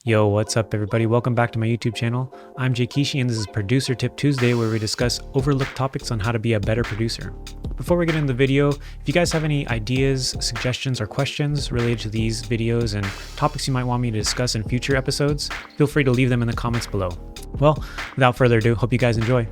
Yo, what's up, everybody? Welcome back to my YouTube channel. I'm Jay Kishi, and this is Producer Tip Tuesday, where we discuss overlooked topics on how to be a better producer. Before we get into the video, if you guys have any ideas, suggestions, or questions related to these videos and topics you might want me to discuss in future episodes, feel free to leave them in the comments below. Well, without further ado, hope you guys enjoy.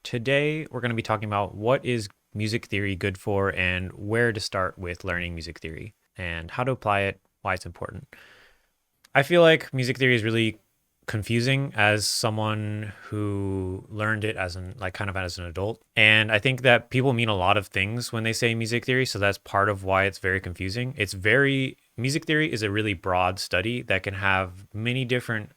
Today, we're going to be talking about what is music theory good for and where to start with learning music theory and how to apply it, why it's important. I feel like music theory is really confusing as someone who learned it as an adult. And I think that people mean a lot of things when they say music theory, so that's part of why it's very confusing. Music theory is a really broad study that can have many different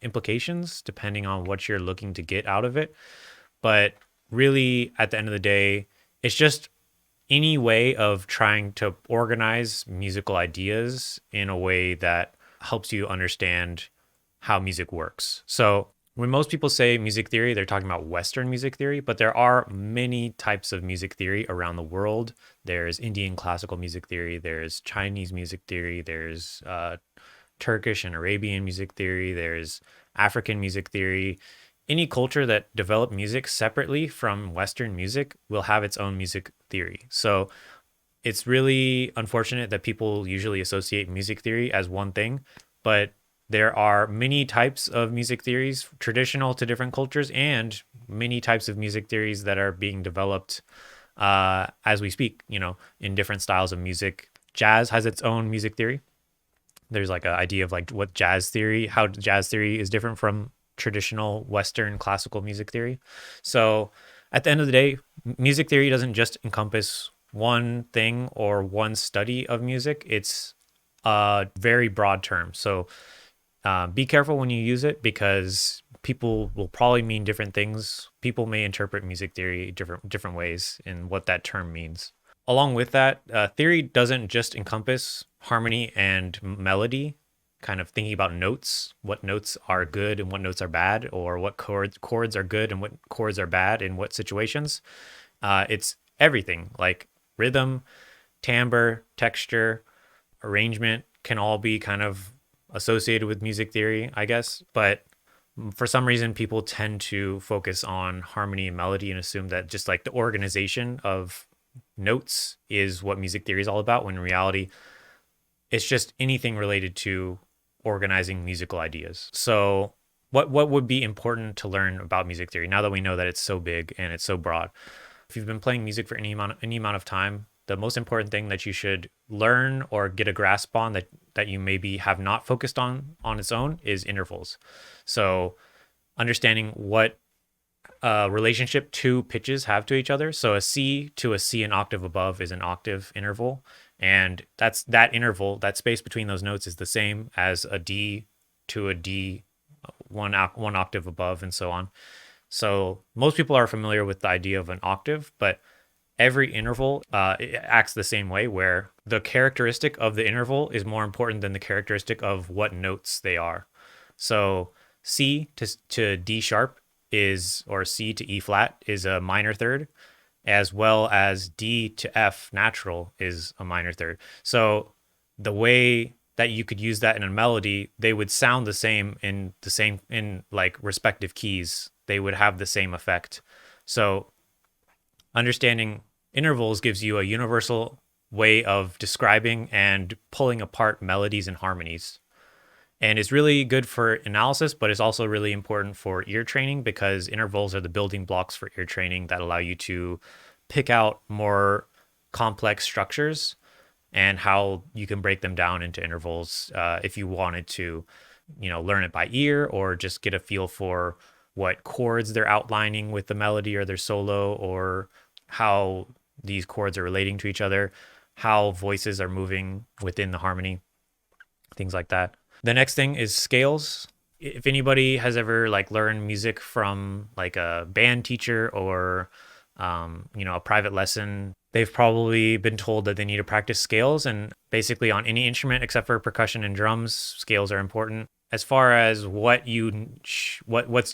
implications depending on what you're looking to get out of it. But really, at the end of the day, it's just any way of trying to organize musical ideas in a way that helps you understand how music works. So when most people say music theory, they're talking about Western music theory, but there are many types of music theory around the world. There's Indian classical music theory, there's Chinese music theory, there's Turkish and Arabian music theory, there's African music theory. Any culture that developed music separately from Western music will have its own music theory. So it's really unfortunate that people usually associate music theory as one thing, but there are many types of music theories traditional to different cultures and many types of music theories that are being developed as we speak, in different styles of music. Jazz has its own music theory. There's like an idea of how jazz theory is different from traditional Western classical music theory. So at the end of the day, music theory doesn't just encompass one thing or one study of music. It's a very broad term. So be careful when you use it because people will probably mean different things. People may interpret music theory different ways in what that term means. Along with that, theory doesn't just encompass harmony and melody, kind of thinking about notes, what notes are good and what notes are bad, or what chords are good and what chords are bad in what situations. It's everything, like rhythm, timbre, texture, arrangement can all be kind of associated with music theory, I guess. But for some reason, people tend to focus on harmony and melody and assume that just like the organization of notes is what music theory is all about, when in reality, it's just anything related to organizing musical ideas. So what would be important to learn about music theory now that we know that it's so big and it's so broad? If you've been playing music for any amount of time, the most important thing that you should learn or get a grasp on that you maybe have not focused on its own is intervals. So understanding what relationship two pitches have to each other. So a C to a C an octave above is an octave interval. And that interval, that space between those notes is the same as a D to a D, one octave above, and so on. So most people are familiar with the idea of an octave, but every interval it acts the same way, where the characteristic of the interval is more important than the characteristic of what notes they are. So C to D sharp or C to E flat is a minor third, as well as D to F natural is a minor third. So the way that you could use that in a melody, they would sound the same in like respective keys. They would have the same effect. So understanding intervals gives you a universal way of describing and pulling apart melodies and harmonies. And it's really good for analysis, but it's also really important for ear training because intervals are the building blocks for ear training that allow you to pick out more complex structures and how you can break them down into intervals if you wanted to, learn it by ear or just get a feel for what chords they're outlining with the melody or their solo, or how these chords are relating to each other, how voices are moving within the harmony, things like that. The next thing is scales. If anybody has ever learned music from a band teacher or a private lesson, they've probably been told that they need to practice scales. And basically on any instrument except for percussion and drums, scales are important. As far as what's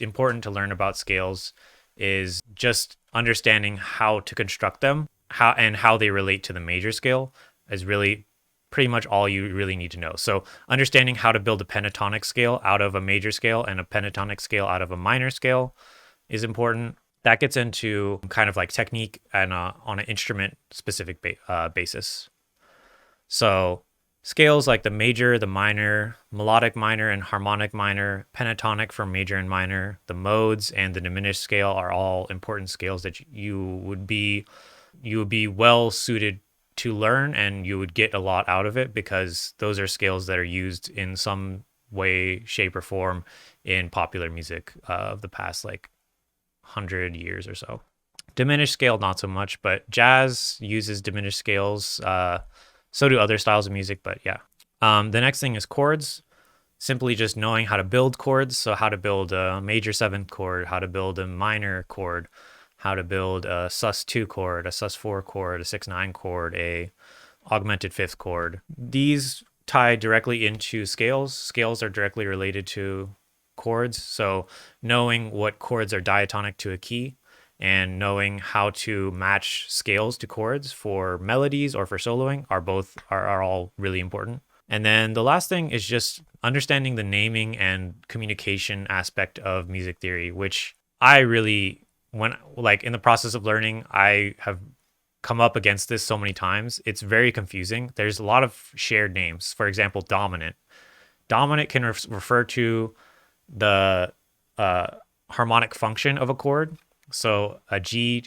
important to learn about scales is just understanding how to construct them, how they relate to the major scale is really pretty much all you really need to know. So understanding how to build a pentatonic scale out of a major scale and a pentatonic scale out of a minor scale is important. That gets into kind of like technique and on an instrument specific basis. So scales like the major, the minor, melodic minor, and harmonic minor, pentatonic for major and minor, the modes, and the diminished scale are all important scales that you would be well suited to learn, and you would get a lot out of it because those are scales that are used in some way, shape, or form in popular music of the past like 100 years or so. Diminished scale, not so much, but jazz uses diminished scales. So do other styles of music, but yeah. The next thing is chords. Simply just knowing how to build chords. So how to build a major seventh chord, how to build a minor chord, how to build a sus2 chord, a sus4 chord, a 6/9 chord, a augmented fifth chord. These tie directly into scales. Scales are directly related to chords. So knowing what chords are diatonic to a key and knowing how to match scales to chords for melodies or for soloing are all really important. And then the last thing is just understanding the naming and communication aspect of music theory, which I really, when like in the process of learning, I have come up against this so many times. It's very confusing. There's a lot of shared names. For example, dominant. Dominant can refer to the harmonic function of a chord. So a G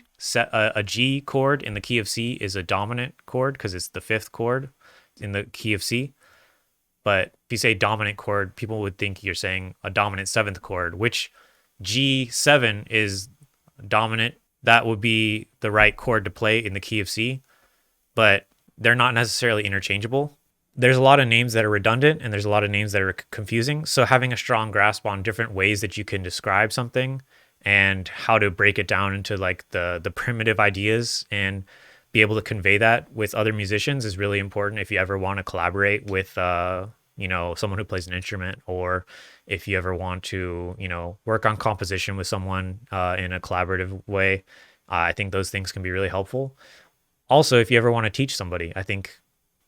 chord in the key of C is a dominant chord because it's the fifth chord in the key of C. But if you say dominant chord, people would think you're saying a dominant seventh chord, which G7 is dominant. That would be the right chord to play in the key of C, but they're not necessarily interchangeable. There's a lot of names that are redundant and there's a lot of names that are confusing. So having a strong grasp on different ways that you can describe something and how to break it down into like the primitive ideas and be able to convey that with other musicians is really important if you ever want to collaborate with someone who plays an instrument, or if you ever want to work on composition with someone in a collaborative way. I think those things can be really helpful. Also, if you ever want to teach somebody, I think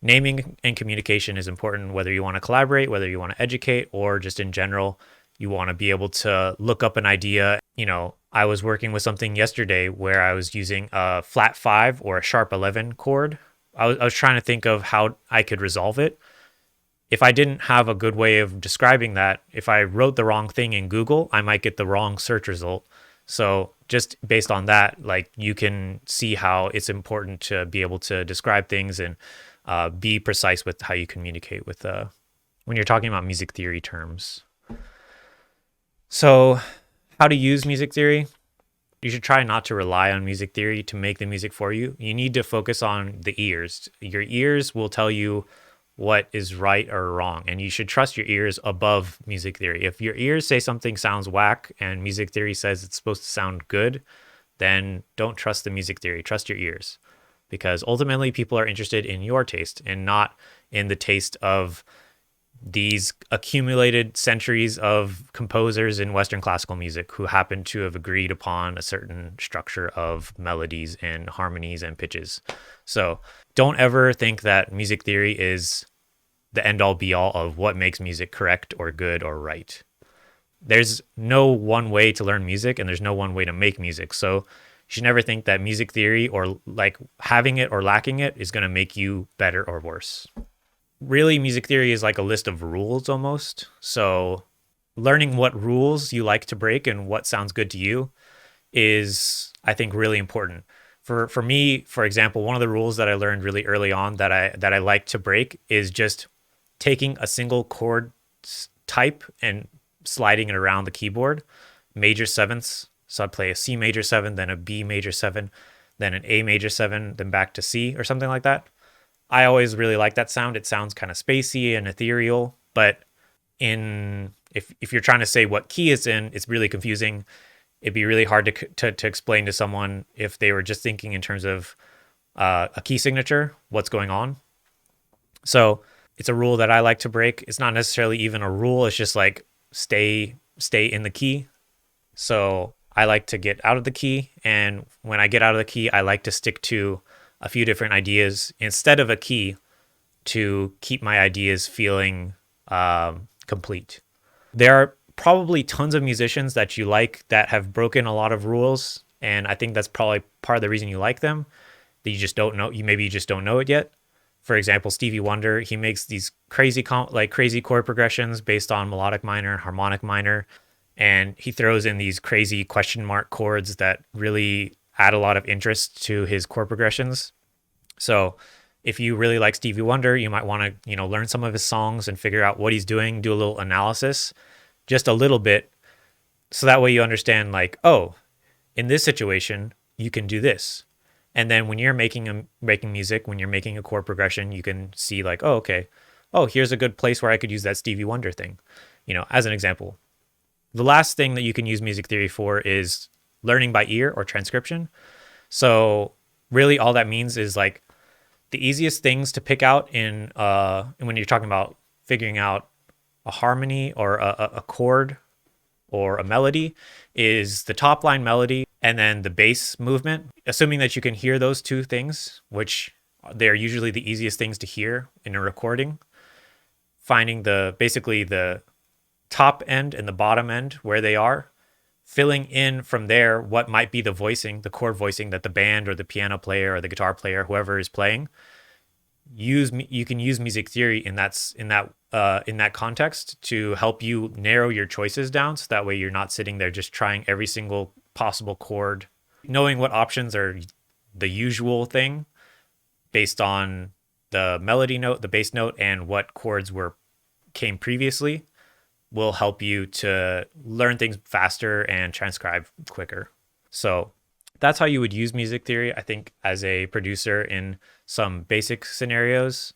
naming and communication is important, whether you want to collaborate, whether you want to educate, or just in general you want to be able to look up an idea. I was working with something yesterday where I was using a flat 5 or a sharp 11 chord. I was trying to think of how I could resolve it. If I didn't have a good way of describing that, if I wrote the wrong thing in Google, I might get the wrong search result. So just based on that, like you can see how it's important to be able to describe things and be precise with how you communicate with when you're talking about music theory terms. So how to use music theory? You should try not to rely on music theory to make the music for you. You need to focus on the ears. Your ears will tell you what is right or wrong, and you should trust your ears above music theory. If your ears say something sounds whack and music theory says it's supposed to sound good, then don't trust the music theory. Trust your ears, because ultimately people are interested in your taste and not in the taste of these accumulated centuries of composers in Western classical music who happen to have agreed upon a certain structure of melodies and harmonies and pitches. So don't ever think that music theory is the end all be all of what makes music correct or good or right. There's no one way to learn music and there's no one way to make music. So you should never think that music theory or like having it or lacking it is going to make you better or worse. Really, music theory is like a list of rules almost. So learning what rules you like to break and what sounds good to you is, I think, really important. For me, for example, one of the rules that I learned really early on that I like to break is just taking a single chord type and sliding it around the keyboard. Major sevenths. So I'd play a C major 7, then a B major 7, then an A major 7, then back to C or something like that. I always really like that sound. It sounds kind of spacey and ethereal, but if you're trying to say what key it's in, it's really confusing. It'd be really hard to explain to someone if they were just thinking in terms of a key signature, what's going on. So it's a rule that I like to break. It's not necessarily even a rule. It's just like stay in the key. So I like to get out of the key. And when I get out of the key, I like to stick to a few different ideas. Instead of a key, to keep my ideas feeling complete. There are probably tons of musicians that you like that have broken a lot of rules, and I think that's probably part of the reason you like them. That you just don't know. You just don't know it yet. For example, Stevie Wonder, he makes these crazy chord progressions based on melodic minor, harmonic minor, and he throws in these crazy question mark chords that really add a lot of interest to his chord progressions. So if you really like Stevie Wonder, you might want to, learn some of his songs and figure out what he's doing, do a little analysis, just a little bit, so that way you understand, like, oh, in this situation, you can do this. And then when you're making music, when you're making a chord progression, you can see, like, oh, okay, oh, here's a good place where I could use that Stevie Wonder thing, as an example. The last thing that you can use music theory for is learning by ear or transcription. So really all that means is, like, the easiest things to pick out in when you're talking about figuring out a harmony or a chord or a melody is the top line melody and then the bass movement. Assuming that you can hear those two things, which they're usually the easiest things to hear in a recording, finding basically the top end and the bottom end where they are, filling in from there what might be the chord voicing that the band or the piano player or the guitar player, whoever is playing, you can use music theory in that context to help you narrow your choices down, so that way you're not sitting there just trying every single possible chord. Knowing what options are the usual thing based on the melody note, the bass note, and what chords came previously will help you to learn things faster and transcribe quicker. So that's how you would use music theory, I think, as a producer in some basic scenarios.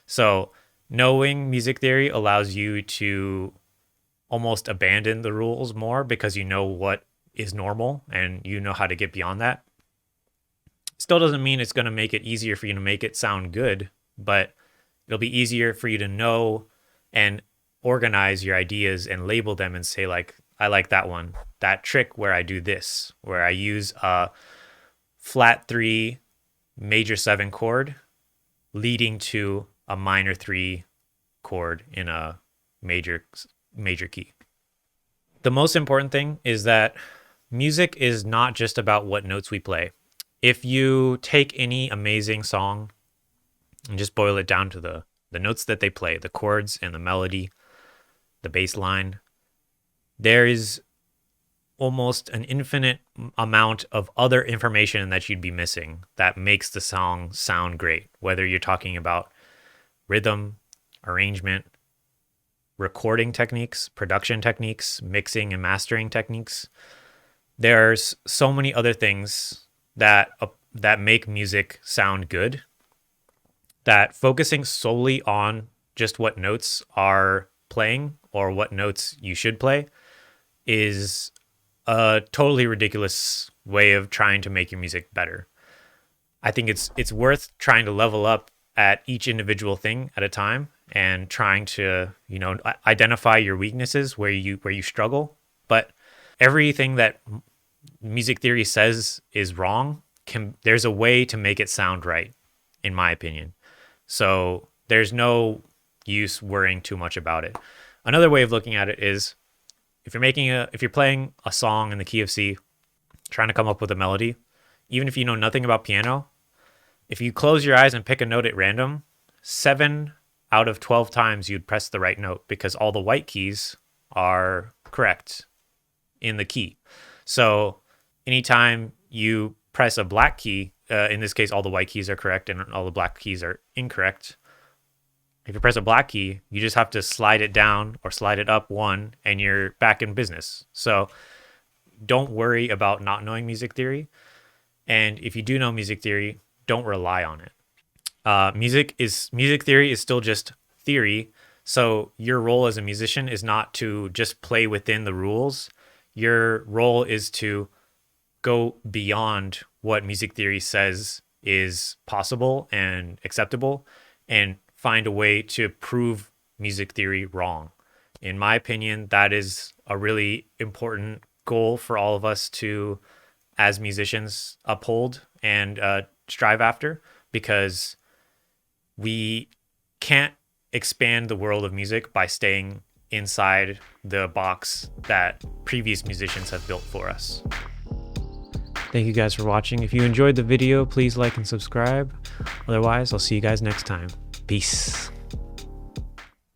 So knowing music theory allows you to almost abandon the rules more, because you know what is normal and you know how to get beyond that. Still doesn't mean it's going to make it easier for you to make it sound good, but it'll be easier for you to know and organize your ideas and label them and say, like, I like that one, that trick where I do this, where I use a flat 3 major 7 chord leading to a minor 3 chord in a major key. The most important thing is that music is not just about what notes we play. If you take any amazing song and just boil it down to the notes that they play, the chords and the melody, the bass line, there is almost an infinite amount of other information that you'd be missing that makes the song sound great. Whether you're talking about rhythm, arrangement, recording techniques, production techniques, mixing and mastering techniques, there's so many other things that make music sound good, that focusing solely on just what notes are playing or what notes you should play is a totally ridiculous way of trying to make your music better. I think it's worth trying to level up at each individual thing at a time and trying to, identify your weaknesses where you struggle. But everything that music theory says is wrong, there's a way to make it sound right, in my opinion. So there's no use worrying too much about it. Another way of looking at it is, if you're playing a song in the key of C, trying to come up with a melody, even if you know nothing about piano, if you close your eyes and pick a note at random, 7 out of 12 times you'd press the right note, because all the white keys are correct in the key. So anytime you press a black key, in this case, all the white keys are correct and all the black keys are incorrect. If you press a black key, you just have to slide it down or slide it up 1 and you're back in business. So don't worry about not knowing music theory. And if you do know music theory, don't rely on it. Music theory is still just theory. So your role as a musician is not to just play within the rules. Your role is to go beyond what music theory says is possible and acceptable, and find a way to prove music theory wrong. In my opinion, that is a really important goal for all of us to, as musicians, uphold and strive after, because we can't expand the world of music by staying inside the box that previous musicians have built for us. Thank you guys for watching. If you enjoyed the video, please like and subscribe. Otherwise, I'll see you guys next time. Peace.